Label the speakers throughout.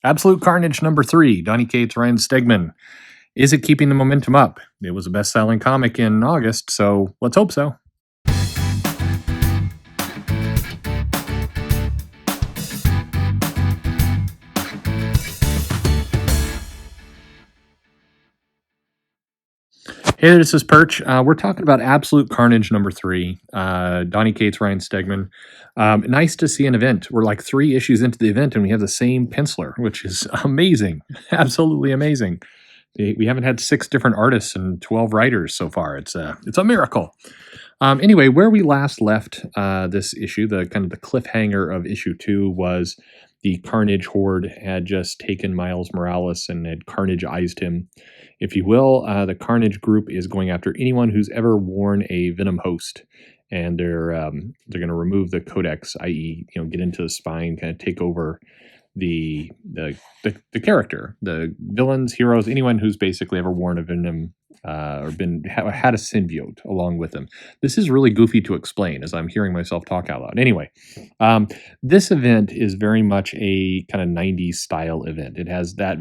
Speaker 1: Absolute Carnage #3, Donny Cates, Ryan Stegman. Is it keeping the momentum up? It was a best-selling comic in August, so let's hope so. Hey there, this is Perch. We're talking about Absolute Carnage #3, Donny Cates, Ryan Stegman. Nice to see an event. We're like 3 issues into the event, and we have the same penciler, which is amazing. Absolutely amazing. We haven't had 6 different artists and 12 writers so far. It's a miracle. Anyway, where we last left this issue, the kind of the cliffhanger of issue 2 was the Carnage Horde had just taken Miles Morales and had Carnageized him, if you will. The Carnage group is going after anyone who's ever worn a Venom host, and they're going to remove the codex, i.e., get into the spine, kind of take over the character, the villains, heroes, anyone who's basically ever worn a Venom or had a symbiote along with them. This is really goofy to explain as I'm hearing myself talk out loud. Anyway, this event is very much a kind of 90s style event. It has that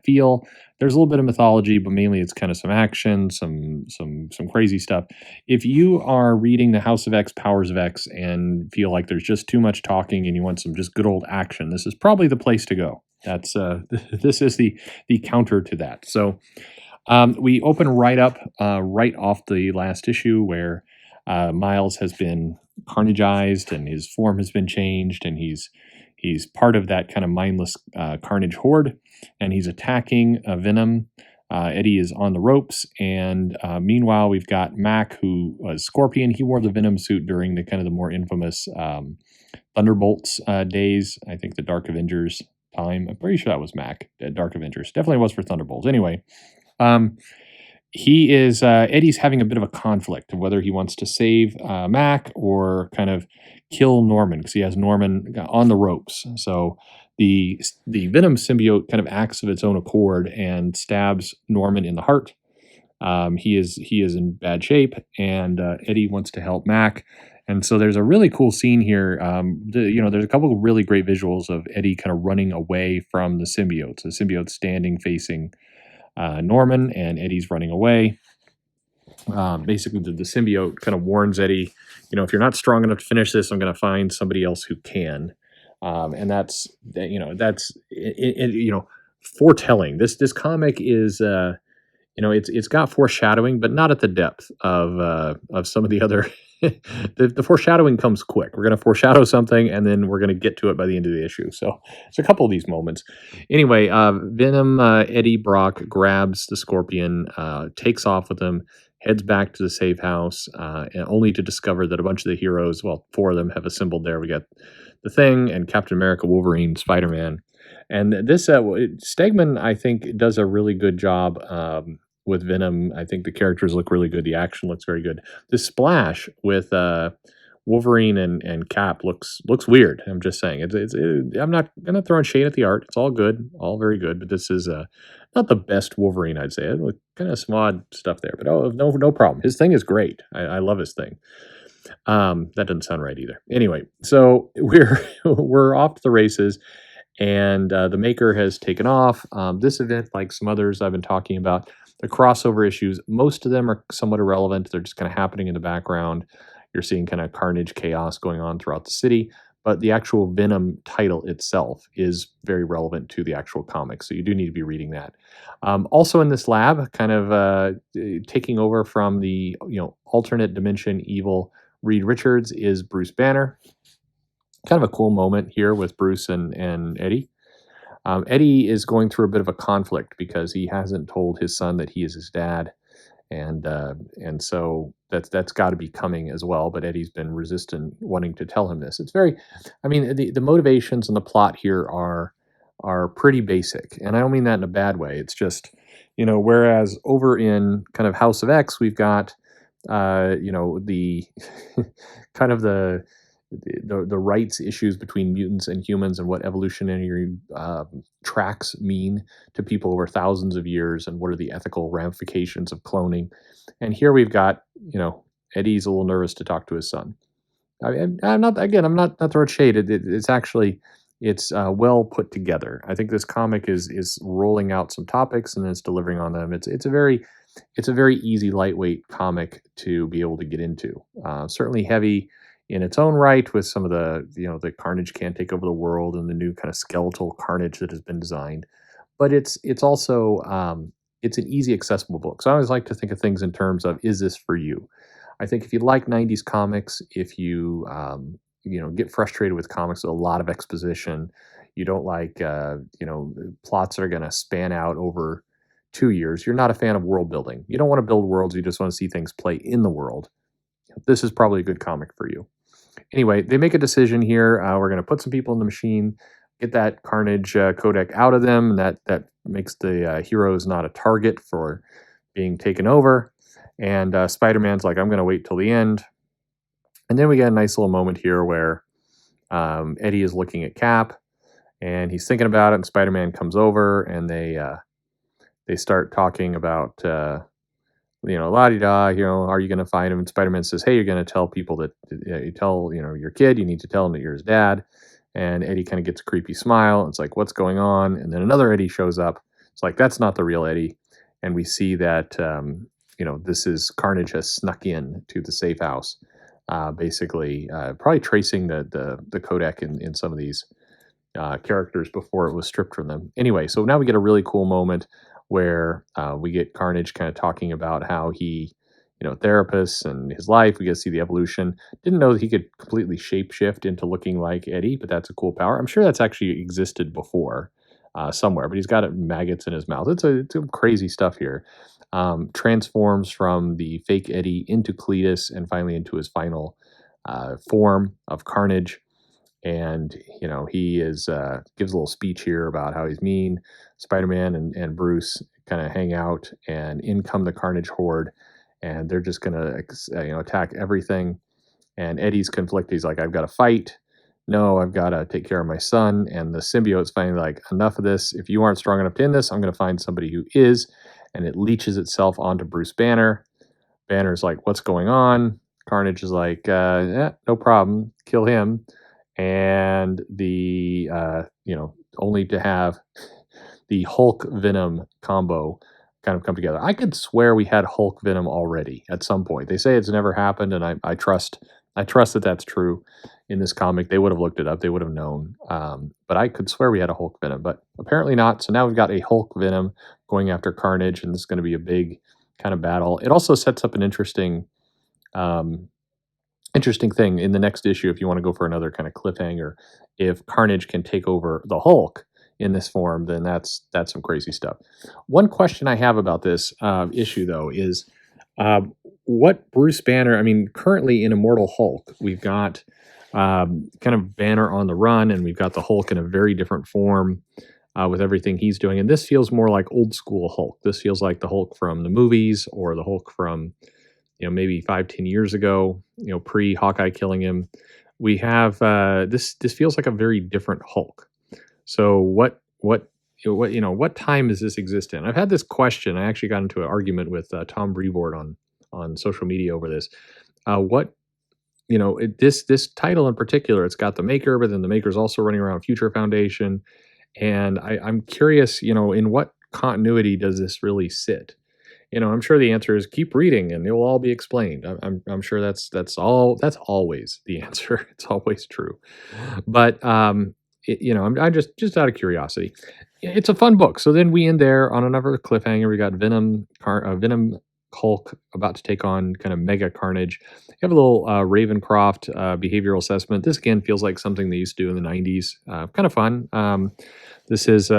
Speaker 1: feel. There's a little bit of mythology, but mainly it's kind of some action, some crazy stuff. If you are reading the House of X, Powers of X, and feel like there's just too much talking and you want some just good old action, this is probably the place to go. That's this is the counter to that. So we open right up right off the last issue where Miles has been carnageized and his form has been changed, and he's part of that kind of mindless Carnage Horde, and he's attacking Venom. Eddie is on the ropes, and meanwhile we've got Mac, who was Scorpion. He wore the Venom suit during the kind of the more infamous Thunderbolts days. I think the Dark Avengers time. I'm pretty sure that was Mac, Dark Avengers. Definitely was for Thunderbolts. Anyway, he is Eddie's having a bit of a conflict of whether he wants to save Mac or kind of kill Norman, because he has Norman on the ropes. So the Venom symbiote kind of acts of its own accord and stabs Norman in the heart. He is in bad shape, and Eddie wants to help Mac. And so there's a really cool scene here. There's a couple of really great visuals of Eddie kind of running away from the symbiotes. The symbiote standing facing Norman, and Eddie's running away. Basically, the symbiote kind of warns Eddie, if you're not strong enough to finish this, I'm going to find somebody else who can. And that's foretelling. This comic is it's got foreshadowing, but not at the depth of some of the other. The foreshadowing comes quick. We're going to foreshadow something, and then we're going to get to it by the end of the issue. So it's a couple of these moments. Anyway, Venom, Eddie Brock grabs the Scorpion, takes off with him, heads back to the safe house, and only to discover that a bunch of the heroes, well, 4 of them have assembled there. We got the Thing and Captain America, Wolverine, Spider-Man. And this Stegman, I think, does a really good job with Venom. I think the characters look really good. The action looks very good. The splash with Wolverine and Cap looks weird. I'm just saying. I'm not gonna throw shade at the art. It's all good, all very good. But this is not the best Wolverine, I'd say. It look kind of some odd stuff there, but no problem. His Thing is great. I love his Thing. That doesn't sound right either. Anyway, so we're off to the races, and the Maker has taken off. This event, like some others I've been talking about, the crossover issues, most of them are somewhat irrelevant. They're just kind of happening in the background. You're seeing kind of carnage, chaos going on throughout the city, but the actual Venom title itself is very relevant to the actual comic, so you do need to be reading that. Also in this lab, kind of taking over from the alternate dimension evil Reed Richards is Bruce Banner. Kind of a cool moment here with Bruce and Eddie. Eddie is going through a bit of a conflict because he hasn't told his son that he is his dad, and so that's got to be coming as well. But Eddie's been resistant, wanting to tell him this. It's very, the motivations and the plot here are pretty basic, and I don't mean that in a bad way. It's just, whereas over in kind of House of X, we've got the kind of the rights issues between mutants and humans, and what evolutionary tracks mean to people over thousands of years, and what are the ethical ramifications of cloning. And here we've got, Eddie's a little nervous to talk to his son. I'm not throwing shade. It's actually, it's well put together. I think this comic is rolling out some topics and it's delivering on them. It's a very easy, lightweight comic to be able to get into. Certainly heavy in its own right with some of the Carnage can't take over the world and the new kind of skeletal Carnage that has been designed. But it's also it's an easy, accessible book. So I always like to think of things in terms of, is this for you? I think if you like '90s comics, if you get frustrated with comics with a lot of exposition, you don't like plots that are going to span out over 2 years. You're not a fan of world building. You don't want to build worlds. You just want to see things play in the world. This is probably a good comic for you. Anyway, they make a decision here. We're going to put some people in the machine, get that Carnage codec out of them. And that makes the heroes not a target for being taken over. And Spider-Man's like, I'm going to wait till the end. And then we get a nice little moment here where Eddie is looking at Cap, and he's thinking about it. And Spider-Man comes over, and they start talking about la-di-da, are you going to find him? And Spider-Man says, hey, you're going to tell people that, you tell, your kid, you need to tell him that you're his dad. And Eddie kind of gets a creepy smile. It's like, what's going on? And then another Eddie shows up. It's like, that's not the real Eddie. And we see that, this is Carnage has snuck in to the safe house, basically, probably tracing the codec in some of these characters before it was stripped from them. Anyway, so now we get a really cool moment where we get Carnage kind of talking about how he, therapists and his life. We get to see the evolution. Didn't know that he could completely shapeshift into looking like Eddie, but that's a cool power. I'm sure that's actually existed before somewhere, but he's got maggots in his mouth. It's some crazy stuff here. Transforms from the fake Eddie into Cletus and finally into his final form of Carnage. And he gives a little speech here about how he's mean. Spider-Man and Bruce kind of hang out, and in come the Carnage horde, and they're just gonna attack everything. And Eddie's conflicted. He's like, I've got to fight. No, I've got to take care of my son. And the symbiote's finally like, enough of this. If you aren't strong enough to end this, I'm going to find somebody who is. And it leeches itself onto Bruce Banner. Banner's like, what's going on? Carnage is like, no problem. Kill him. And the only to have the Hulk Venom combo kind of come together. I could swear we had Hulk Venom already at some point. They say it's never happened, and I trust that that's true. In this comic, they would have looked it up. They would have known. But I could swear we had a Hulk Venom, but apparently not. So now we've got a Hulk Venom going after Carnage, and this is going to be a big kind of battle. It also sets up an interesting thing in the next issue. If you want to go for another kind of cliffhanger, if Carnage can take over the Hulk in this form, then that's some crazy stuff. One question I have about this issue, though, is what Bruce Banner, currently in Immortal Hulk, we've got kind of Banner on the run, and we've got the Hulk in a very different form with everything he's doing. And this feels more like old school Hulk. This feels like the Hulk from the movies, or the Hulk from maybe 5-10 years ago, pre Hawkeye killing him. We have this feels like a very different Hulk. So what time does this exist in? I've had this question. I actually got into an argument with Tom Brevoort on social media over this. This title in particular, it's got the Maker, but then the Maker's also running around Future Foundation, and I'm curious, in what continuity does this really sit? I'm sure the answer is keep reading and it will all be explained. I'm sure that's always the answer. It's always true. But I'm just out of curiosity. It's a fun book. So then we end there on another cliffhanger. We got Venom Hulk about to take on kind of Mega Carnage. You have a little Ravencroft behavioral assessment. This again feels like something they used to do in the 90s. Kind of fun. This is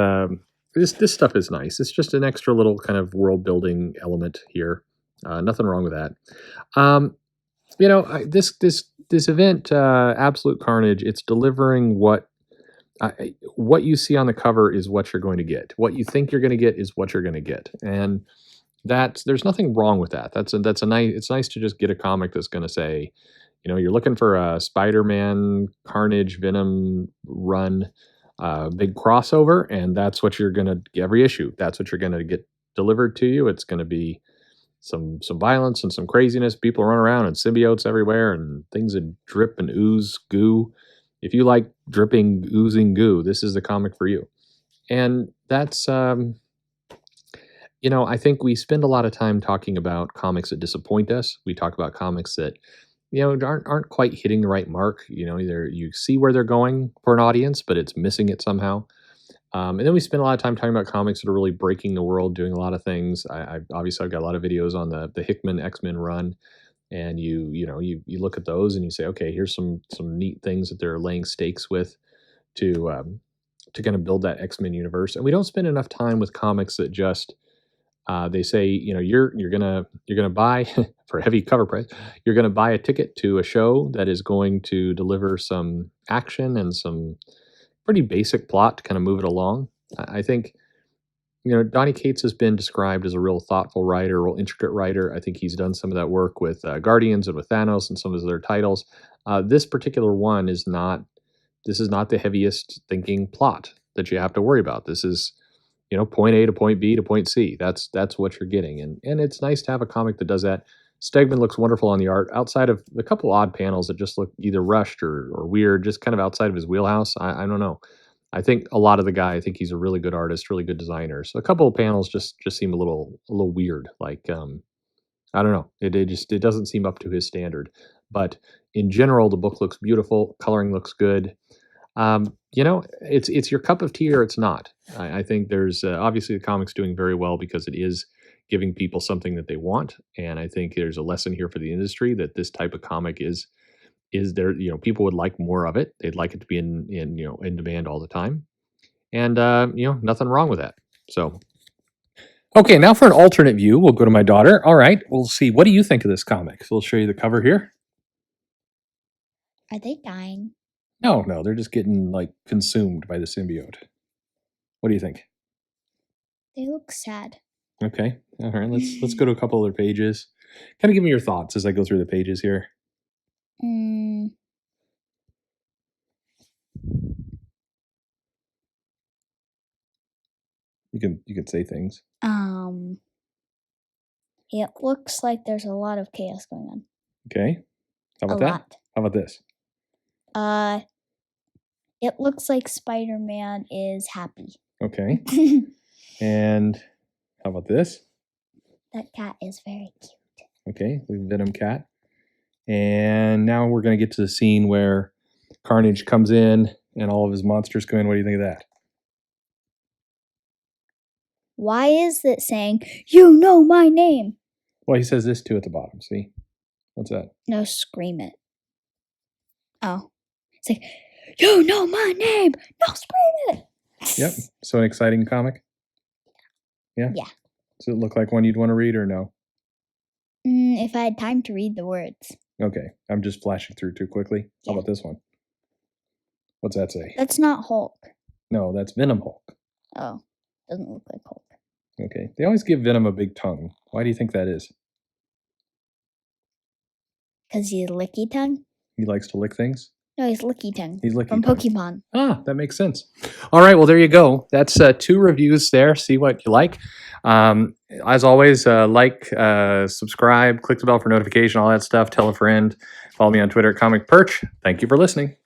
Speaker 1: this stuff is nice. It's just an extra little kind of world building element here. Nothing wrong with that. This event, Absolute Carnage, it's delivering what you see on the cover is what you're going to get. What you think you're going to get is what you're going to get, and there's nothing wrong with that. It's nice to just get a comic that's going to say, you're looking for a Spider-Man Carnage Venom run. Big crossover, and that's what you're going to get every issue. That's what you're going to get delivered to you. It's going to be some violence and some craziness. People run around and symbiotes everywhere and things that drip and ooze goo. if you like dripping, oozing goo, this is the comic for you. And that's, I think we spend a lot of time talking about comics that disappoint us. We talk about comics that, aren't quite hitting the right mark. Either you see where they're going for an audience, but it's missing it somehow. And then we spend a lot of time talking about comics that are really breaking the world, doing a lot of things. Obviously I've got a lot of videos on the Hickman X-Men run, and you look at those and you say, okay, here's some neat things that they're laying stakes with to kind of build that X-Men universe. And we don't spend enough time with comics that just they say, you're gonna buy for a heavy cover price. You're gonna buy a ticket to a show that is going to deliver some action and some pretty basic plot to kind of move it along. I think Donny Cates has been described as a real thoughtful writer, a real intricate writer. I think he's done some of that work with Guardians and with Thanos and some of his other titles. This particular one is not. This is not the heaviest thinking plot that you have to worry about. This is point A to point B to point C. That's what you're getting, and it's nice to have a comic that does that. Stegman looks wonderful on the art. Outside of a couple odd panels that just look either rushed or weird, just kind of outside of his wheelhouse. I don't know. I think a lot of the guy. I think he's a really good artist, really good designer. So a couple of panels just seem a little weird. Like I don't know. It doesn't seem up to his standard. But in general, the book looks beautiful. Coloring looks good. It's your cup of tea or it's not. I think there's obviously the comic's doing very well because it is giving people something that they want, and I think there's a lesson here for the industry that this type of comic is there. People would like more of it. They'd like it to be in demand all the time, and nothing wrong with that. So. Okay, now for an alternate view, we'll go to my daughter. All right, we'll see. What do you think of this comic? So we'll show you the cover here.
Speaker 2: Are they dying?
Speaker 1: No, they're just getting consumed by the symbiote. What do you think?
Speaker 2: They look sad.
Speaker 1: Okay. All right. Let's go to a couple other pages. Kind of give me your thoughts as I go through the pages here.
Speaker 2: You
Speaker 1: can say things.
Speaker 2: It looks like there's a lot of chaos going on.
Speaker 1: Okay. How about that? How about this?
Speaker 2: It looks like Spider-Man is happy.
Speaker 1: Okay. And how about this?
Speaker 2: That cat is very cute.
Speaker 1: Okay, we have Venom Cat. And now we're going to get to the scene where Carnage comes in and all of his monsters come in. What do you think of that?
Speaker 2: Why is it saying, "You know my name"?
Speaker 1: Well, he says this too at the bottom. See? What's that?
Speaker 2: No, scream it. Oh. It's like, "You know my name! No, scream it!"
Speaker 1: Yep. So an exciting comic? Yeah?
Speaker 2: Yeah.
Speaker 1: Does it look like one you'd want to read or no?
Speaker 2: If I had time to read the words.
Speaker 1: Okay. I'm just flashing through too quickly.
Speaker 2: Yeah.
Speaker 1: How about this one? What's that say?
Speaker 2: That's not Hulk.
Speaker 1: No, that's Venom Hulk.
Speaker 2: Oh. Doesn't look like Hulk.
Speaker 1: Okay. They always give Venom a big tongue. Why do you think that is?
Speaker 2: Because he's licky tongue?
Speaker 1: He likes to lick things?
Speaker 2: No, he's licky tongue.
Speaker 1: He's licky
Speaker 2: from
Speaker 1: tongue.
Speaker 2: Pokemon.
Speaker 1: Ah, that makes sense. All right, well, there you go. That's 2 reviews there. See what you like. As always, subscribe, click the bell for notification, all that stuff. Tell a friend. Follow me on Twitter at Comic Perch. Thank you for listening.